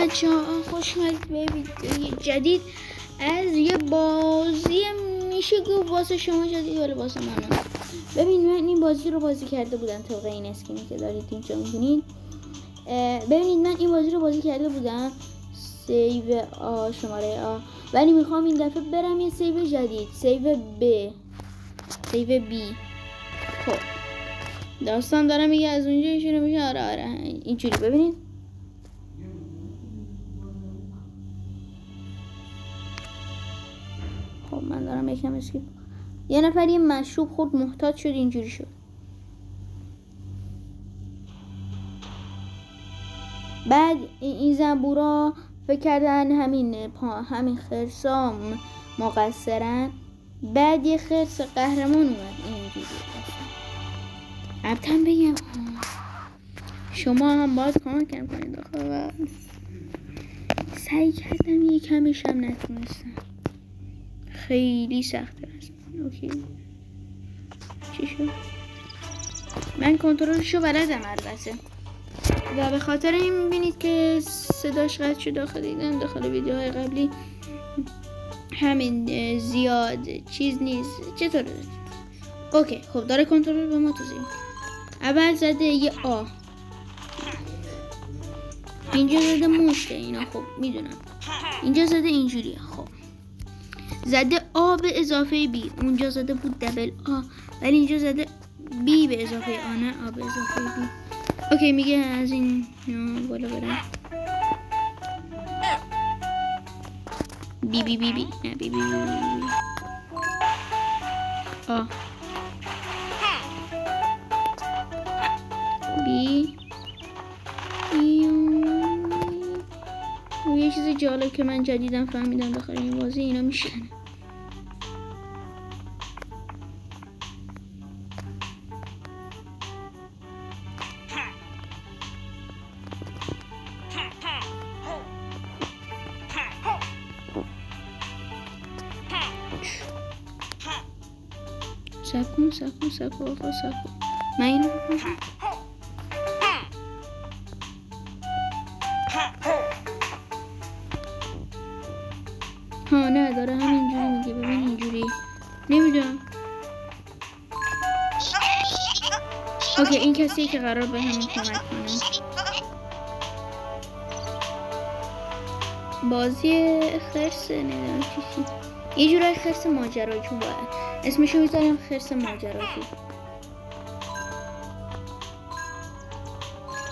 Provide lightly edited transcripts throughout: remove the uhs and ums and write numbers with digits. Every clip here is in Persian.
بچه ها، خوش اومدید به ویدیوی جدید از یه بازی میشه گفت واسه شما جدید ولی واسه من نه. ببین من این بازی رو بازی کرده بودم طبق این اسکینی که دارید اینجا میبینید. ببینید من این بازی رو بازی کرده بودم، سیو شماره آ، ولی میخوام این دفعه برم یه سیو جدید، سیو بی. خب داستان دارم میگه از اونجا شروع میشه. آره اینجوری ببینید. خب من دارم یکم اسکیپ. یه نفر یه مشروب خود محتاج شد اینجوری شد. بعد این زنبورا فکر کردن همین خرسام مقصرن. بعد یه خرس قهرمان اومد اینجوری. البته بگم شما هم باید کمکم کنید. آخه سعی کردم یه کمش هم نتونستم، خیلی سخته است. اوکی چی شد؟ من کنترلشو بلدم البته و به خاطر این میبینید که صداش قطع شد. داخل ویدیوهای قبلی همین زیاد چیز نیست. چطور داره؟ اوکی خب داره کنترل به ما توضیح. اول زده یه آ، اینجا زده مشته اینا. خب میدونم اینجا زده اینجوریه. خب زده آ به اضافه بی، اونجا زده بود دبل آ ولی اینجا زده بی به اضافه آ، نه آ به اضافه بی. اوکی میگه از این بالا برم بی بی بی بی نه بی بی بی بی آ بی. یه چیز جالب که من جدیدم فهمیدم داخل این بازی اینا میشکنه. سب کن من اینو ها نه داره همینجوری میگه. ببین اینجوری نمیدونم. اوکی این کسیه که قرار به همین کمک کنه. بازی خرس نمیدونم چیزی یه جورای خرس ماجرایی، چون باید اسمشو میذارم خرس ماجرایی.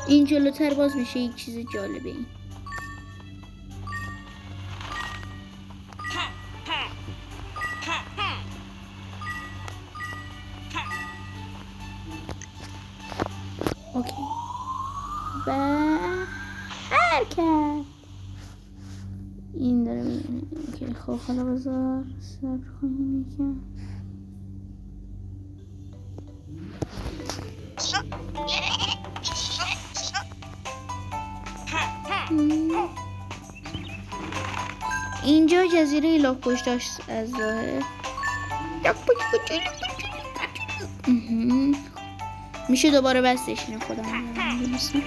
این جلوتر باز میشه یک چیز جالبه. این اوکی و حرکت این داره میبینه. اوکی خب حالا بذار صبر کنیم یکم. اینجا جزیره لاکپشت داشت از ظاهر. میشه دوباره بستش اینو خودم میدونستم.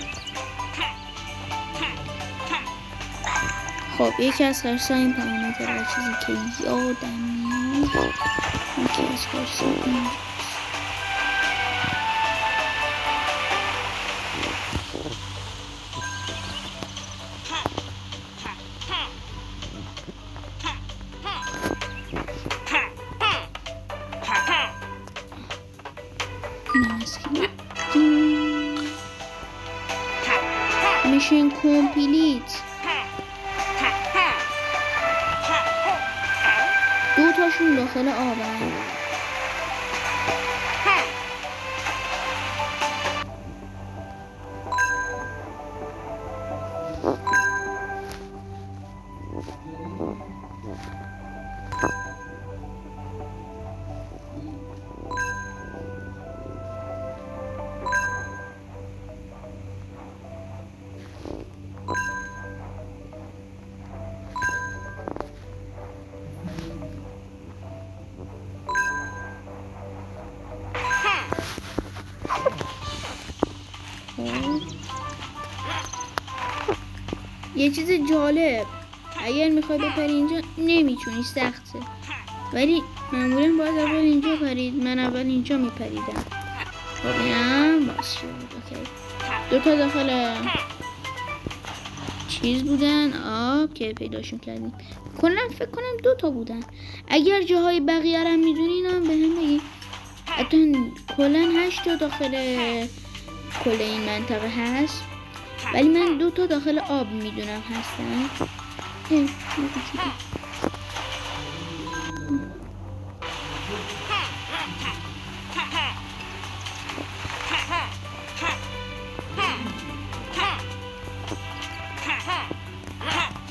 خب یکی از خرسا این پایینه داره چیزی که یادم میاد. یکی از خرسا اینجا میشین کمپلیت. دو تاشون داخل آبن. یه چیز جالب، اگر میخوای بپری اینجا نمیتونی، سخته، ولی معمولا باید اول اینجا پرید. من اول اینجا میپریدم. خب اینم باز شد. اوکی. 2 تا داخل چیز بودن که پیداشون کردیم. کلا فکر کنم 2 تا بودن. اگر جاهای بقیه رو میدونین هم به هم بگید. حتی کلا 8 تا داخل کل این منطقه هست، ولی من 2 تا داخل آب میدونم هستن.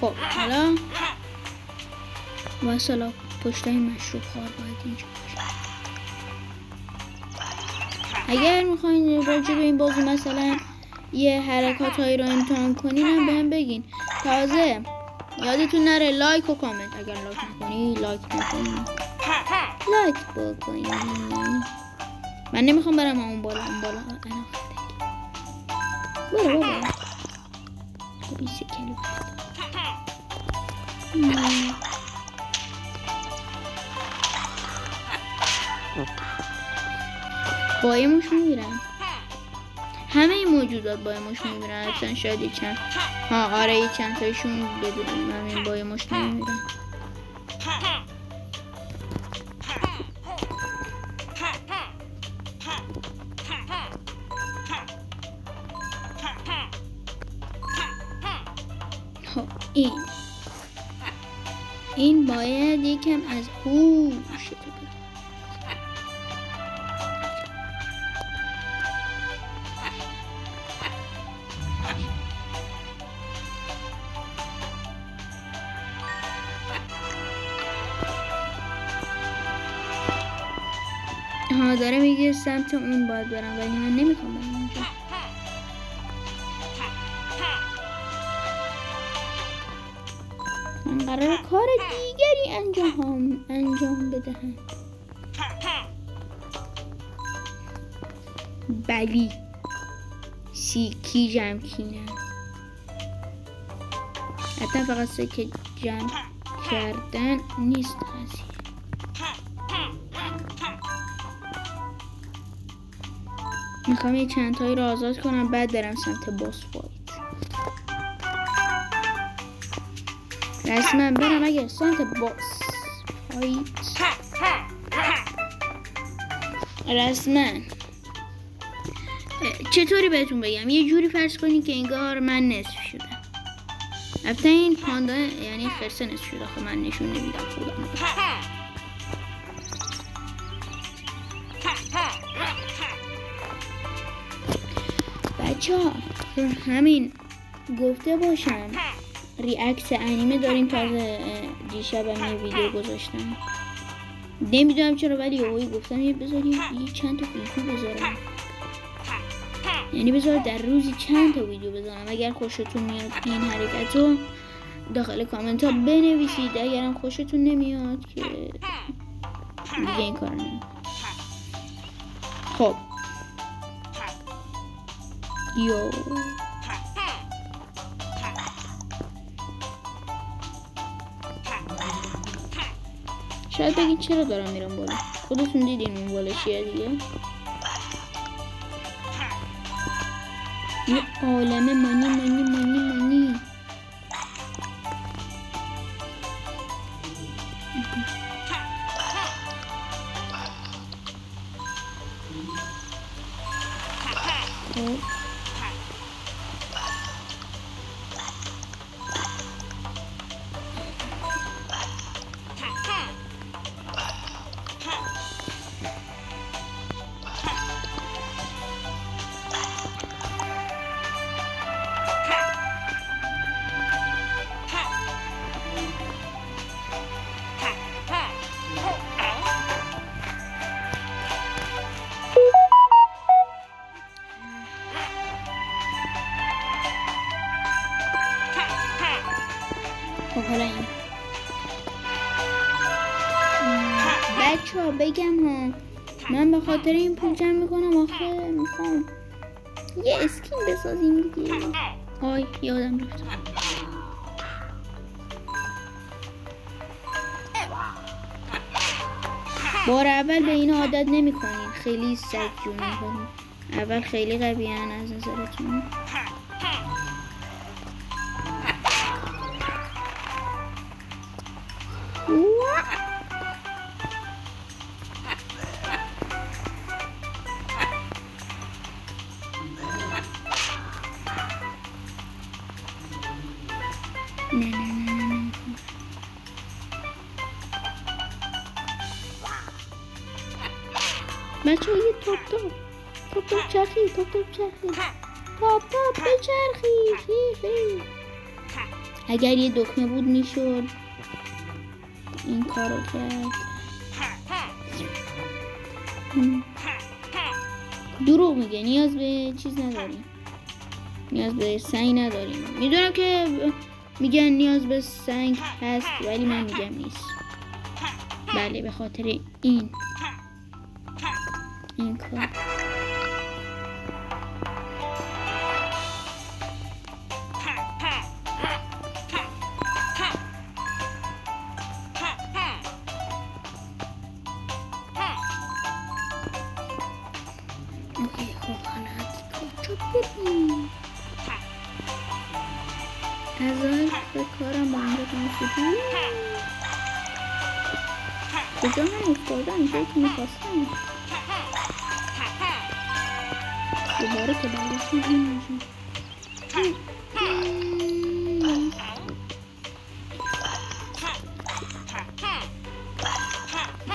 خب حالا واسه پشتای مشروب خوار باید اینجا باشه. اگر میخواین راجع به این بازی مثلا یه حرکات هایی رو امتحان کنین هم به هم بگین. تازه یادتون نره لایک و کامنت. اگر لایک نکنی لایک بکنی. من نمیخوام برم اون بالا. برو بابا. خب این سکلی بایموش میمیرن. همه این موجودات بایموش میمیرن. اصلا شاید یه چند آره یه چند تایشون بدونم همین بایموش نمیمیرن. خب این باید یکم از هوش داره میگه سمت اون باید برم، ولی من نمیخوام برم اونجا. من قراره کار دیگری انجام بدهم. بلی سیکی جمع کینم. حتی فقط سیکی جمع کردن نیست قضیه. میخوام یه چند تایی رو آزاد کنم بعد برم سمت باس فایت. رسما برم اگر سمت باس فایت. رسما چطوری بهتون بگم، یه جوری فرض کنی که انگار من نصف شدم. البته این پاندا یعنی خرسه نصف شده. خب من نشون نمیدم خودم. بچه‌ها همین گفته باشم ریاکت انیمه داریم. تازه دیشبم یه ویدیو گذاشتم، نمیدونم چرا، ولی یهویی گفتم یه چند تا ویدیو بذارم. یعنی بذار در روزی چند تا ویدیو بذارم. اگر خوشتون میاد این حرکت رو داخل کامنت ها بنویسید. اگرم خوشتون نمیاد که دیگه این کار نمیکنم. خب شاید بگید چرا دارم میرم بالا. خودتون دیدین اون بالا چیه دیگه. یه عالم مانی. حالا این بچه ها بگم ها، من به خاطر این پول جمع میکنم. آخه میخوام یه اسکین بسازیم دیگه. آی یادم رفت. بار اول به این عادت نمی کنید خیلی سجون میکنید. اول خیلی قوی هن از نظرتون. نه بچه یه توپ چرخی توپ بچرخی خیلی. اگر یه دکمه بود میشد این کارو کرد. دروغ میگه، نیاز به چیز نداریم، نیاز به سنگ نداریم. میدونم که میگن نیاز به سنگ هست ولی من میگم نیست. بله به خاطر این کار. اوکی خب حالا کجا بریم؟ از به کارم بانده کنم شدیم. کجا من افتادم جایی که میخواستم. دوباره که برگشتیم این میشیم.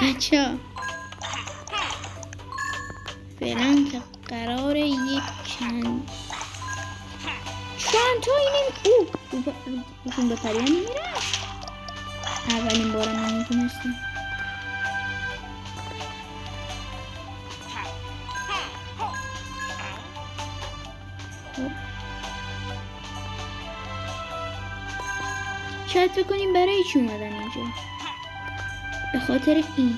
بچه فعلا که قراره یک چند تا اینیم. بکن به پریان نمیره. اولین بارم نمیدونستم. شاید فکر کنیم برای چی اومدم اینجا. به خاطر این.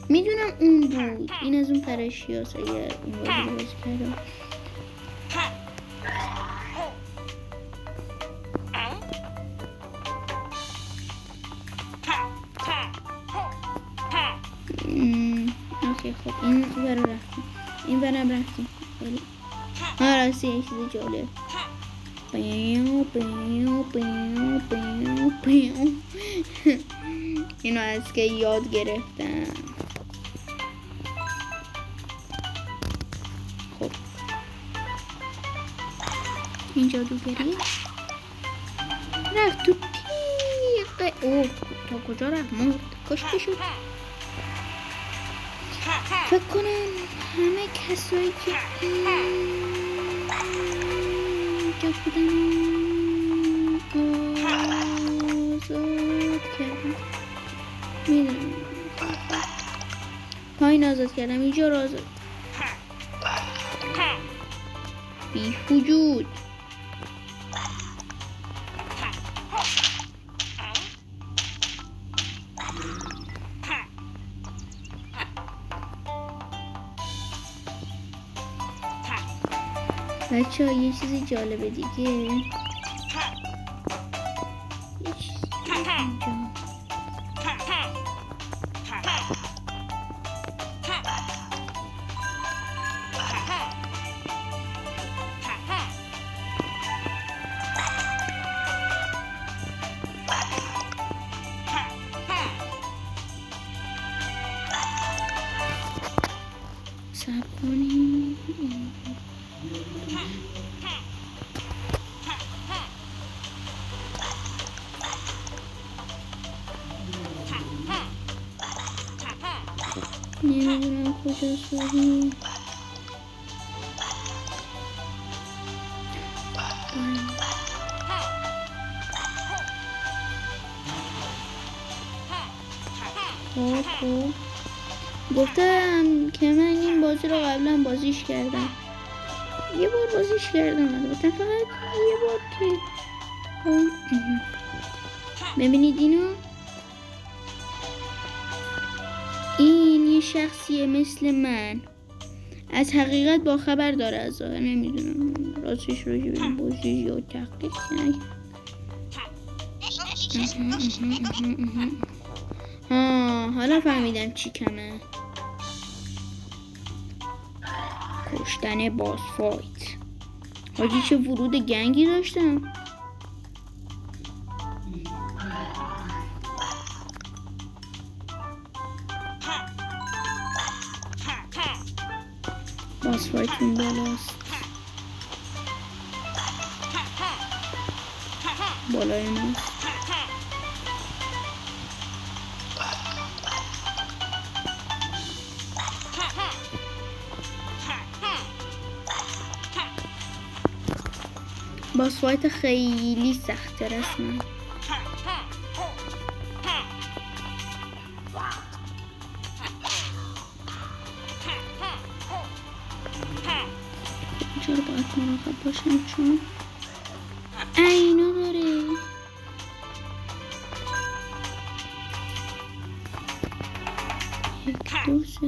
میدونم اون بود. این از اون فرشی هست اگر این بازی رو بازی کردم. اوکی خب این برای رفتیم. این برم رفتیم. راستی یه چیز جالب. اینو از که یاد گرفتم. خب این جادوگری رفت تو تیغ. اوه تا کجا رفت؟ مرد کشته شد. فکر کنم همه کسایی که اینجا بودن آزاد کردم. میدونم پایین آزاد کردم، اینجا رو آزاد. بی وجود. بچه ها یه چیزی جالبه دیگه. صبر کنیم. نمیدونم کجا شدیم. خب گفتم که من این بازی رو قبلا بازیش کردم. یه بار بازیش کردم البته، فقط یه بار که ببینید اینو. این یه شخصیه مثل من، از حقیقت با خبر داره، از ظاهر نمیدونم راستش رو بگم بازی یا تقلید نکرد. حالا فهمیدم چی کمه. کشتن باس فایت. حاجی چه ورود گنگی داشتم. باس فایت این بالاست. بالای ماست. باس فایت خیلی سخته رسما. چرا باید مراقب باشم چون اینا داره. یک دو سه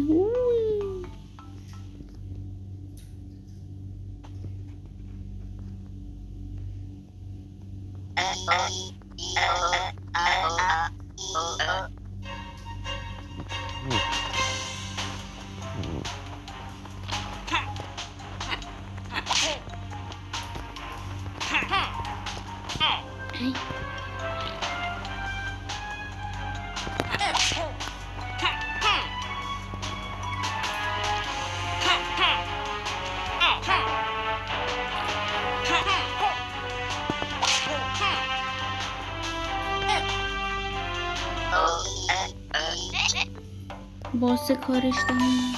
واسه کارش دارم.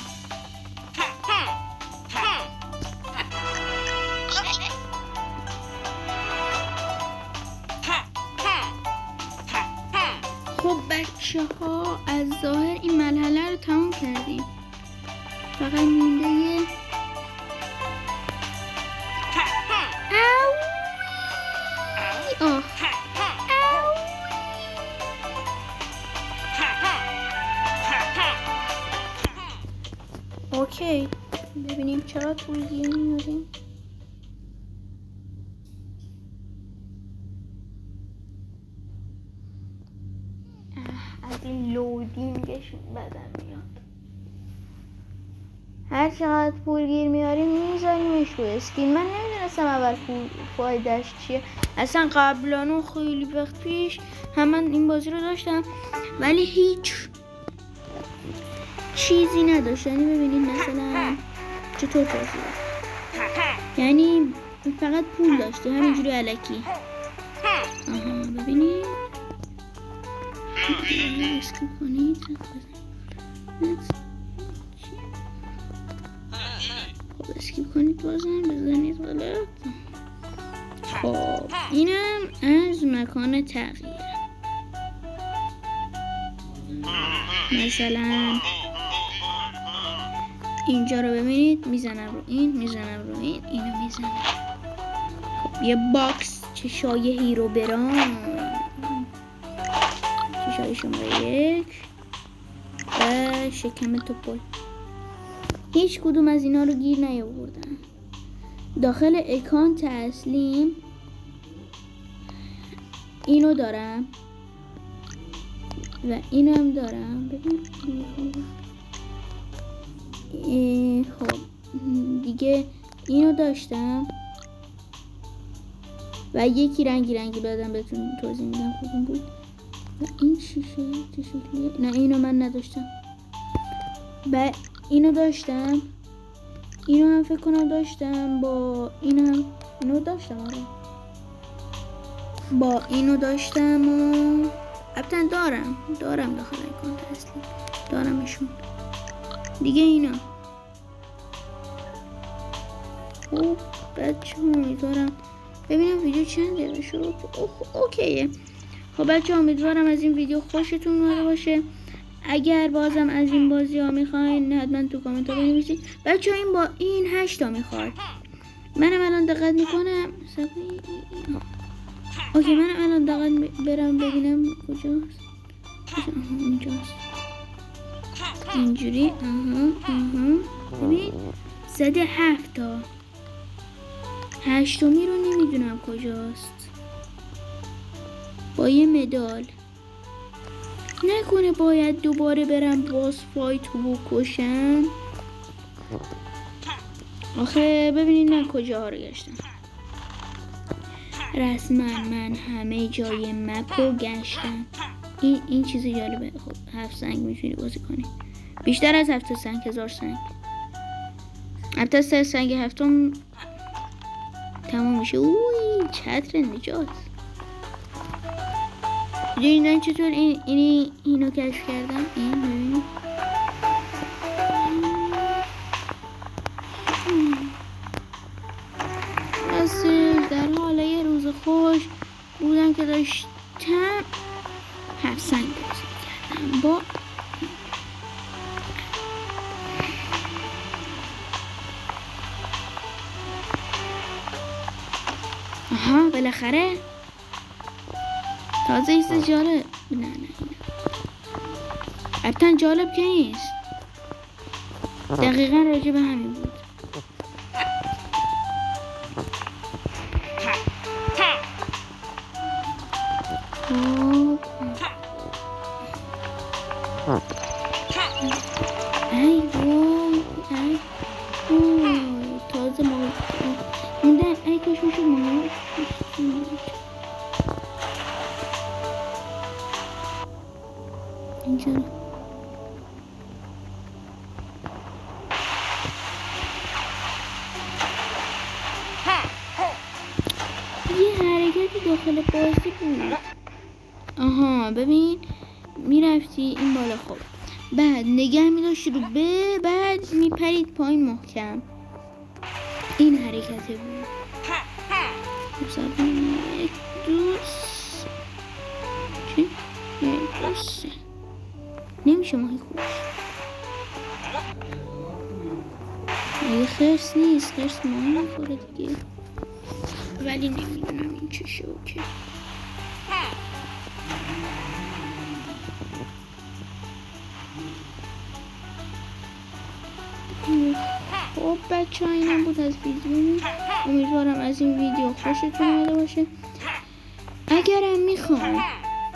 خب بچه ها از ظاهر این مرحله رو تموم کردیم. فقط مونده یه اوکی ببینیم چرا طول گیر میاریم. از این لودینگش بدم میاد. هر چقدر پول گیر میاریم میذاریمش رو اسکین. من نمیدونستم اول پول فایدهش چیه. اصلا قبلا خیلی وقت پیش من این بازی رو داشتم ولی هیچ چیزی نداشت. یعنی ببینید مثلا چطور بازی یعنی فقط پول داشته همینجوری الکی. ببینید اسکیپ کنید. خب اسکیپ کنید بازم بزنید غلط. خب اینم از مکان تغییر. مثلا اینجا رو ببینید میزنم رو این، میزنم رو این، اینو میزنم. خب یه باکس چشای هیرو برام، چشای شماره 1 و شکم توپل. هیچ کدوم از اینا رو گیر نیاوردم. داخل اکانت اصلیم اینو دارم و اینو هم دارم. ببین خب دیگه اینو داشتم و یکی رنگی بعدم بهتون توضیح میدم کدوم بود. و این شیشه چه شکلیه؟ نه اینو من نداشتم. و اینو داشتم، اینو هم فکر کنم داشتم، با اینو داشتم. آره با اینو داشتم و البته دارم داخل اکانت اصلی دارمشون دیگه. اینا خب بچه ها امیدوارم ببینم ویدیو چند دقیقه شد. اوکیه. خب بچه ها امیدوارم از این ویدیو خوشتون اومده باشه. اگر بازم از این بازی ها میخواین حتما تو کامنت ها بنویسید. بچه ها این با این 8 تا میخواد. منم الان دقت میکنم. اوکی منم الان دقت برم ببینم کجاست. اینجاست. اینجوری ببین زده 7 تا. 8می رو نمیدونم کجاست. با یه مدال. نکنه باید دوباره برم باز فایت رو بکشم. آخه ببینید من کجاها رو گشتم. رسما من همه جای مپ رو گشتم. این چیز جالبه. خب 7 سنگ میتونی بازی کنی. بیشتر از 7 سنگ 1000 سنگ. البته 3 سنگ 7 تمام میشه. اوی چتر نجات. دیدین چطور اینو کشف کردم. این در حال یه روز خوش بودم که داشتم 7 سنگ بازی کردم با آها بالاخره تازه ایست جالب. نه البته جالب که نیست. دقیقا راجع به همین بود. ای وای تازه ما موندن. ای کاش میشد ما اینجا یه حرکتی داخل بازی بود. آها ببین میرفتی این بالا. خب بعد نگه میداشتی رو به بعد میپرید پایین محکم. این حرکته بود. یک دوست چی؟ یک دوست نمیشه ماهی خوش. اگه خرس نیست خرس ماهی نخوره دیگه. ولی نمیدونم این چه شوکه. خب بچه ها اینم بود از ویدیو. امیدوارم از این ویدیو خوشتون اومده باشه. اگرم میخوام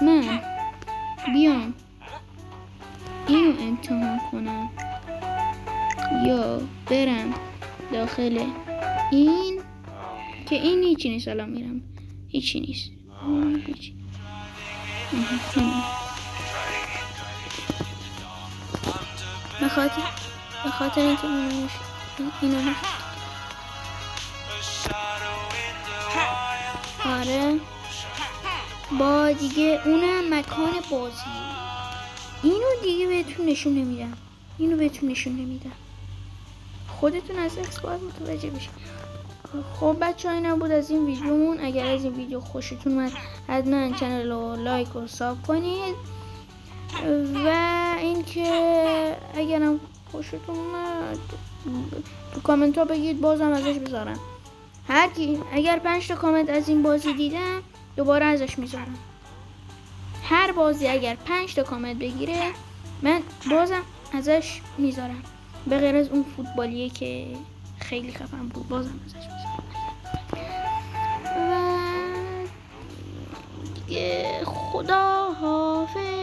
من بیام اینو امتحان کنم یا برم داخل این که این هیچی نیست. الان میرم هیچی نیست. به خاطر اینکه اینو آره با دیگه اونم مکان بازی. اینو دیگه بهتون نشون نمیدم. خودتون از اکس باید متوجه بشید. خب بچه ها اینم بود از این ویدیومون. اگر از این ویدیو خوشتون اومد حتما چنل رو لایک و ساب کنید و اینکه اگرم خوشتون اومد تو کامنت ها بگید بازم ازش بذارم. هر کی اگر 5 تا کامنت از این بازی دیدم دوباره ازش میذارم. هر بازی اگر 5 تا کامنت بگیره من بازم ازش میذارم. به غیر از اون فوتبالیه که خیلی خفن بود بازم ازش میذارم. و دیگه خدا حافظ.